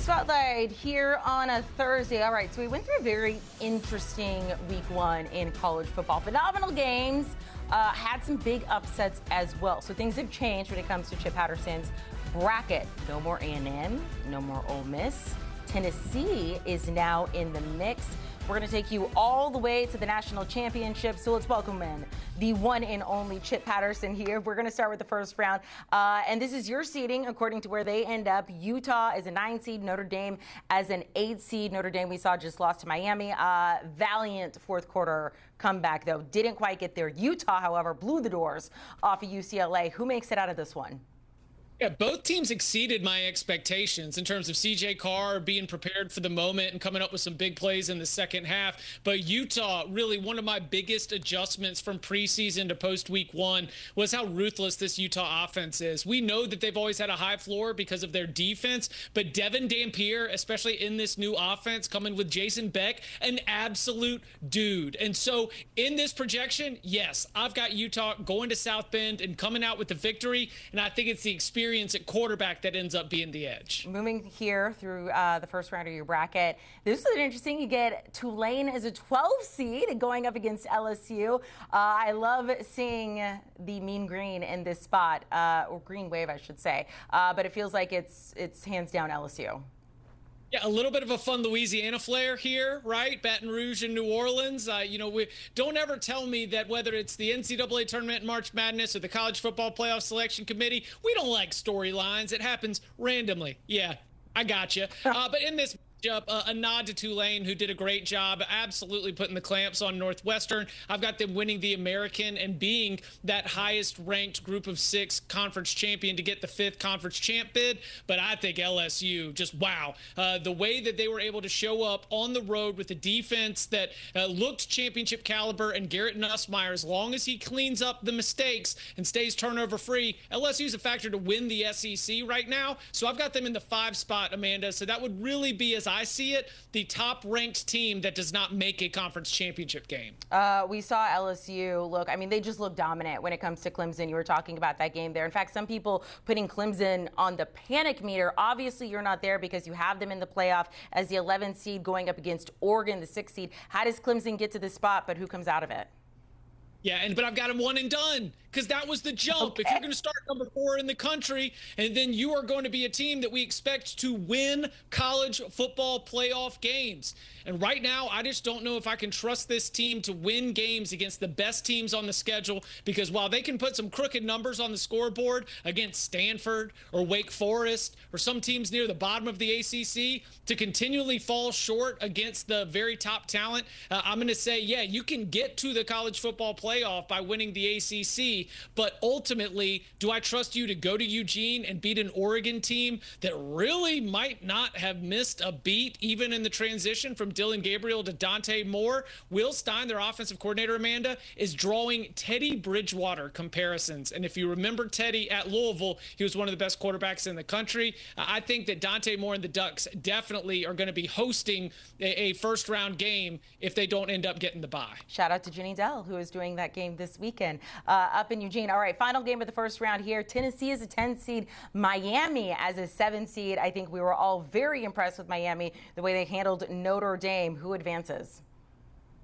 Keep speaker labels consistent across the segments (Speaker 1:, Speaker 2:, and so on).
Speaker 1: Spotlight here on a Thursday. All right, so we went through a very interesting week one in college football. Phenomenal games, had some big upsets as well. So things have changed when it comes to Chip Patterson's bracket. No more A&M, no more Ole Miss. Tennessee is now in the mix. We're going to take you all the way to the national championship. So let's welcome in the one and only Chip Patterson here. We're going to start with the first round. And this is your seeding according to where they end up. Utah is a 9 seed, Notre Dame as an 8 seed. Notre Dame, we saw, just lost to Miami. Valiant fourth quarter comeback, though. Didn't quite get there. Utah, however, blew the doors off of UCLA. Who makes it out of this one?
Speaker 2: Yeah, both teams exceeded my expectations in terms of C.J. Carr being prepared for the moment and coming up with some big plays in the second half. But Utah, really one of my biggest adjustments from preseason to post-week one was how ruthless this Utah offense is. We know that they've always had a high floor because of their defense, but Devin Dampier, especially in this new offense, coming with Jason Beck, an absolute dude. And so in this projection, yes, I've got Utah going to South Bend and coming out with the victory, and I think it's the experience at quarterback that ends up being the edge.
Speaker 1: Moving here through the first round of your bracket, this is interesting. You get Tulane as a 12 seed going up against LSU. I love seeing the mean green in this spot, or green wave, I should say. But it feels like it's hands down LSU.
Speaker 2: Yeah, a little bit of a fun Louisiana flair here, right? Baton Rouge and New Orleans. We don't ever tell me that whether it's the NCAA tournament, March Madness, or the College Football Playoff Selection Committee, we don't like storylines. It happens randomly. Yeah, I got you. But in this a nod to Tulane, who did a great job, absolutely putting the clamps on Northwestern. I've got them winning the American and being that highest ranked group of 6 conference champion to get the 5th conference champ bid. But I think LSU, just wow. The way that they were able to show up on the road with a defense that looked championship caliber, and Garrett Nussmeier, as long as he cleans up the mistakes and stays turnover free, LSU's a factor to win the SEC right now. So I've got them in the 5 spot, Amanda. So that would really be, as I see it, the top-ranked team that does not make a conference championship game.
Speaker 1: We saw LSU look, they just look dominant when it comes to Clemson. You were talking about that game there. In fact, some people putting Clemson on the panic meter. Obviously, you're not there because you have them in the playoff as the 11th seed going up against Oregon, the 6th seed. How does Clemson get to this spot, but who comes out of it?
Speaker 2: Yeah, but I've got them one and done, because that was the jump.
Speaker 1: Okay.
Speaker 2: If you're going to start number 4 in the country, and then you are going to be a team that we expect to win college football playoff games. And right now, I just don't know if I can trust this team to win games against the best teams on the schedule, because while they can put some crooked numbers on the scoreboard against Stanford or Wake Forest or some teams near the bottom of the ACC, to continually fall short against the very top talent, I'm going to say, yeah, you can get to the college football playoff by winning the ACC, but ultimately, do I trust you to go to Eugene and beat an Oregon team that really might not have missed a beat even in the transition from Dylan Gabriel to Dante Moore? Will Stein, their offensive coordinator, Amanda, is drawing Teddy Bridgewater comparisons. And if you remember Teddy at Louisville, he was one of the best quarterbacks in the country. I think that Dante Moore and the Ducks definitely are going to be hosting a first-round game if they don't end up getting the bye.
Speaker 1: Shout out to Jenny Dell, who is doing that game this weekend up in Eugene. All right, final game of the first round here. Tennessee is a 10 seed, Miami as a 7 seed. I think we were all very impressed with Miami, the way they handled Notre Dame. Who advances?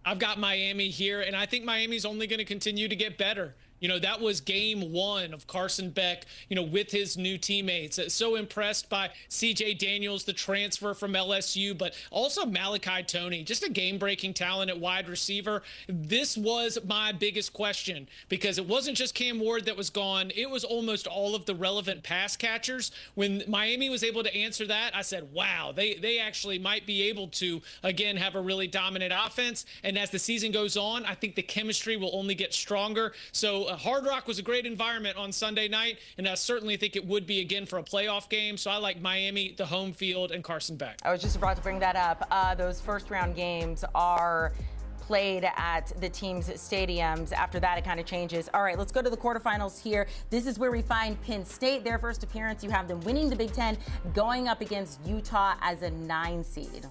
Speaker 2: I've got Miami here, and I think Miami's only going to continue to get better. That was game 1 of Carson Beck, with his new teammates. So impressed by C.J. Daniels, the transfer from LSU, but also Malachi Toney, just a game-breaking talent at wide receiver. This was my biggest question, because it wasn't just Cam Ward that was gone. It was almost all of the relevant pass catchers. When Miami was able to answer that, I said, wow, they actually might be able to, again, have a really dominant offense. And as the season goes on, I think the chemistry will only get stronger. So Hard Rock was a great environment on Sunday night, and I certainly think it would be again for a playoff game. So I like Miami, the home field, and Carson Beck.
Speaker 1: I was just about to bring that up. Those first-round games are played at the team's stadiums. After that, it kind of changes. All right, let's go to the quarterfinals here. This is where we find Penn State. Their first appearance, you have them winning the Big Ten, going up against Utah as a 9 seed.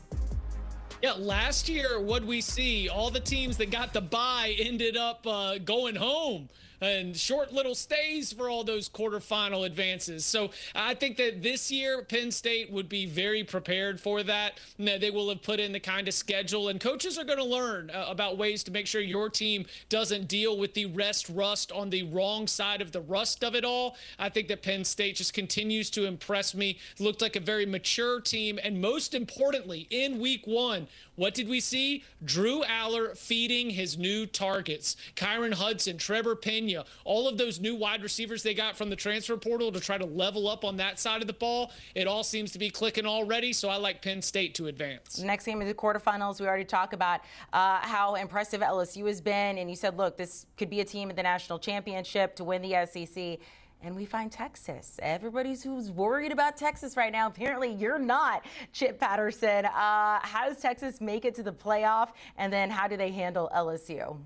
Speaker 2: Yeah, last year, what'd we see? All the teams that got the bye ended up going home. and short little stays for all those quarterfinal advances. So I think that this year Penn State would be very prepared for that. They will have put in the kind of schedule, and coaches are going to learn about ways to make sure your team doesn't deal with the rust on the wrong side of the rust of it all. I think that Penn State just continues to impress me. Looked like a very mature team, and most importantly, in week one, what did we see? Drew Aller feeding his new targets. Kyron Hudson, Trevor Pena, all of those new wide receivers they got from the transfer portal to try to level up on that side of the ball. It all seems to be clicking already, so I like Penn State to advance.
Speaker 1: Next game of the quarterfinals, we already talked about how impressive LSU has been, and you said, look, this could be a team at the national championship to win the SEC. And we find Texas. Everybody's who's worried about Texas right now. Apparently, you're not, Chip Patterson. How does Texas make it to the playoff? And then how do they handle LSU?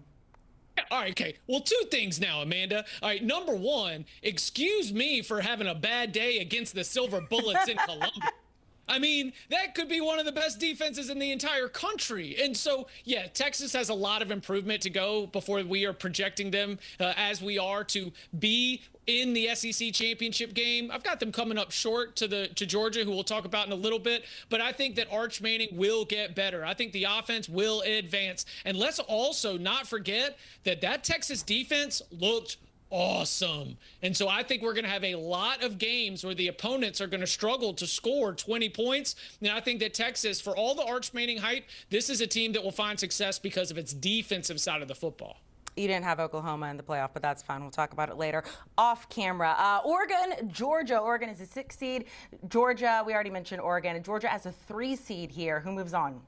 Speaker 2: All right, okay. Well, two things now, Amanda. All right, number one, excuse me for having a bad day against the Silver Bullets in Columbia. I mean, that could be one of the best defenses in the entire country. And so, yeah, Texas has a lot of improvement to go before we are projecting them as we are to be in the SEC championship game. I've got them coming up short to Georgia, who we'll talk about in a little bit. But I think that Arch Manning will get better. I think the offense will advance. And let's also not forget that Texas defense looked awesome. And so I think we're going to have a lot of games where the opponents are going to struggle to score 20 points. And I think that Texas, for all the Arch Manning hype, this is a team that will find success because of its defensive side of the football.
Speaker 1: You didn't have Oklahoma in the playoff, but that's fine. We'll talk about it later off camera. Oregon, Georgia. Oregon is a 6 seed. Georgia, we already mentioned Oregon. Georgia as a 3 seed here. Who moves on?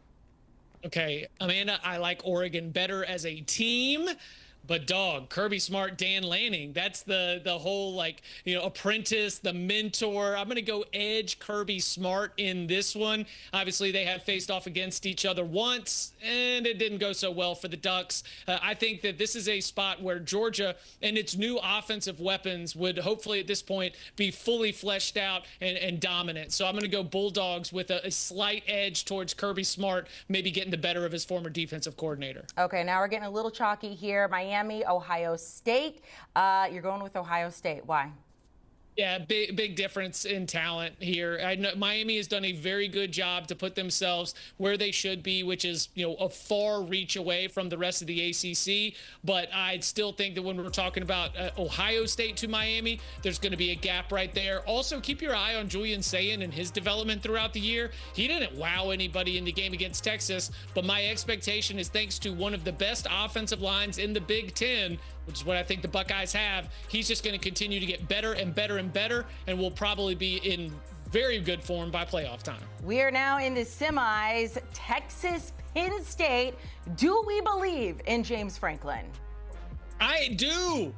Speaker 2: Okay, Amanda, I like Oregon better as a team. But dog, Kirby Smart, Dan Lanning, that's the whole, like, you know, apprentice, the mentor. I'm going to go edge Kirby Smart in this one. Obviously, they have faced off against each other once, and it didn't go so well for the Ducks. I think that this is a spot where Georgia and its new offensive weapons would hopefully at this point be fully fleshed out and dominant. So I'm going to go Bulldogs with a slight edge towards Kirby Smart, maybe getting the better of his former defensive coordinator.
Speaker 1: Okay, now we're getting a little chalky here. Miami, Ohio State. You're going with Ohio State. Why?
Speaker 2: Yeah, big difference in talent here. I know Miami has done a very good job to put themselves where they should be, which is, you know, a far reach away from the rest of the ACC. But I still think that when we're talking about Ohio State to Miami, there's going to be a gap right there. Also, keep your eye on Julian Sayin and his development throughout the year. He didn't wow anybody in the game against Texas, but my expectation is thanks to one of the best offensive lines in the Big Ten, which is what I think the Buckeyes have, he's just going to continue to get better and better and better, and will probably be in very good form by playoff time. We
Speaker 1: are now in the semis. Texas, Penn State. Do we believe in James Franklin?
Speaker 2: I do.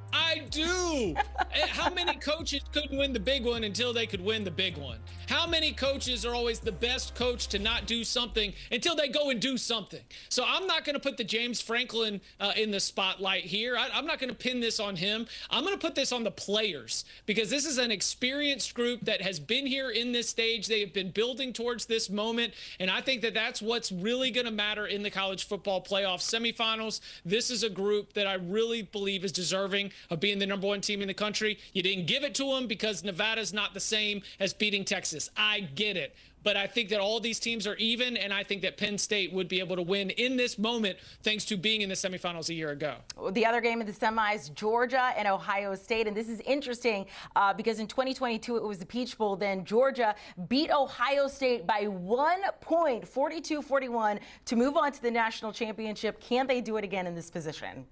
Speaker 2: How many coaches couldn't win the big one until they could win the big one? How many coaches are always the best coach to not do something until they go and do something? So I'm not going to put the James Franklin in the spotlight here. I'm not going to pin this on him. I'm going to put this on the players, because this is an experienced group that has been here in this stage. They have been building towards this moment, and I think that that's what's really going to matter in the college football playoff semifinals. This is a group that I really believe is deserving of being the #1 team in the country. You didn't give it to them because Nevada's not the same as beating Texas. I get it. But I think that all these teams are even, and I think that Penn State would be able to win in this moment thanks to being in the semifinals a year ago.
Speaker 1: The other game of the semis, Georgia and Ohio State. And this is interesting because in 2022, it was the Peach Bowl. Then Georgia beat Ohio State by 1 point, 42-41, to move on to the national championship. Can they do it again in this position?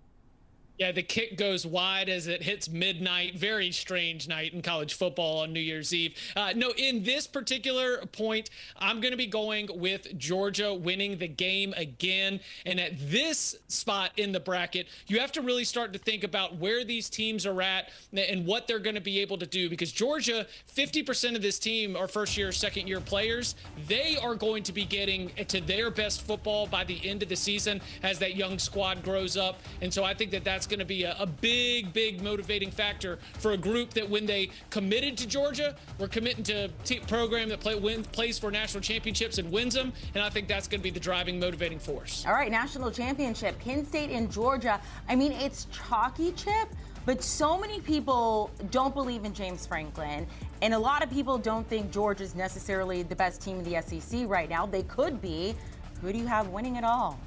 Speaker 2: Yeah, the kick goes wide as it hits midnight. Very strange night in college football on New Year's Eve. No, in this particular point, I'm going to be going with Georgia winning the game again. And at this spot in the bracket, you have to really start to think about where these teams are at and what they're going to be able to do. Because Georgia, 50% of this team are first-year, second-year players. They are going to be getting to their best football by the end of the season as that young squad grows up. And so I think that that's going to be a big motivating factor for a group that when they committed to Georgia, were committing to a program that plays for national championships and wins them. And I think that's going to be the driving, motivating force.
Speaker 1: All right, national championship, Penn State and Georgia. I mean, it's chalky, Chip, But so many people don't believe in James Franklin, and a lot of people don't think Georgia is necessarily the best team in the SEC right now. They could be. Who do you have winning it all?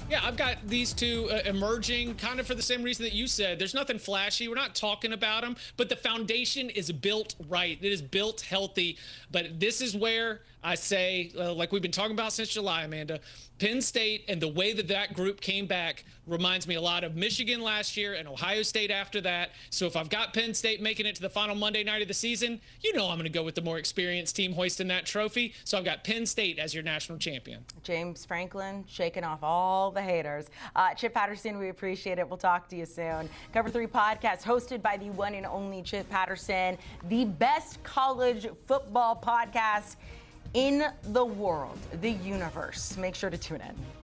Speaker 2: Yeah, I've got these two emerging kind of for the same reason that you said. There's nothing flashy. We're not talking about them, but the foundation is built right. It is built healthy. But this is where I say, like we've been talking about since July, Amanda, Penn State and the way that that group came back reminds me a lot of Michigan last year and Ohio State after that. So if I've got Penn State making it to the final Monday night of the season, you know I'm going to go with the more experienced team hoisting that trophy. So I've got Penn State as your national champion.
Speaker 1: James Franklin shaking off all the haters. Chip Patterson, we appreciate it. We'll talk to you soon. Cover 3 podcast hosted by the one and only Chip Patterson, the best college football podcast in the world, the universe. Make sure to tune in.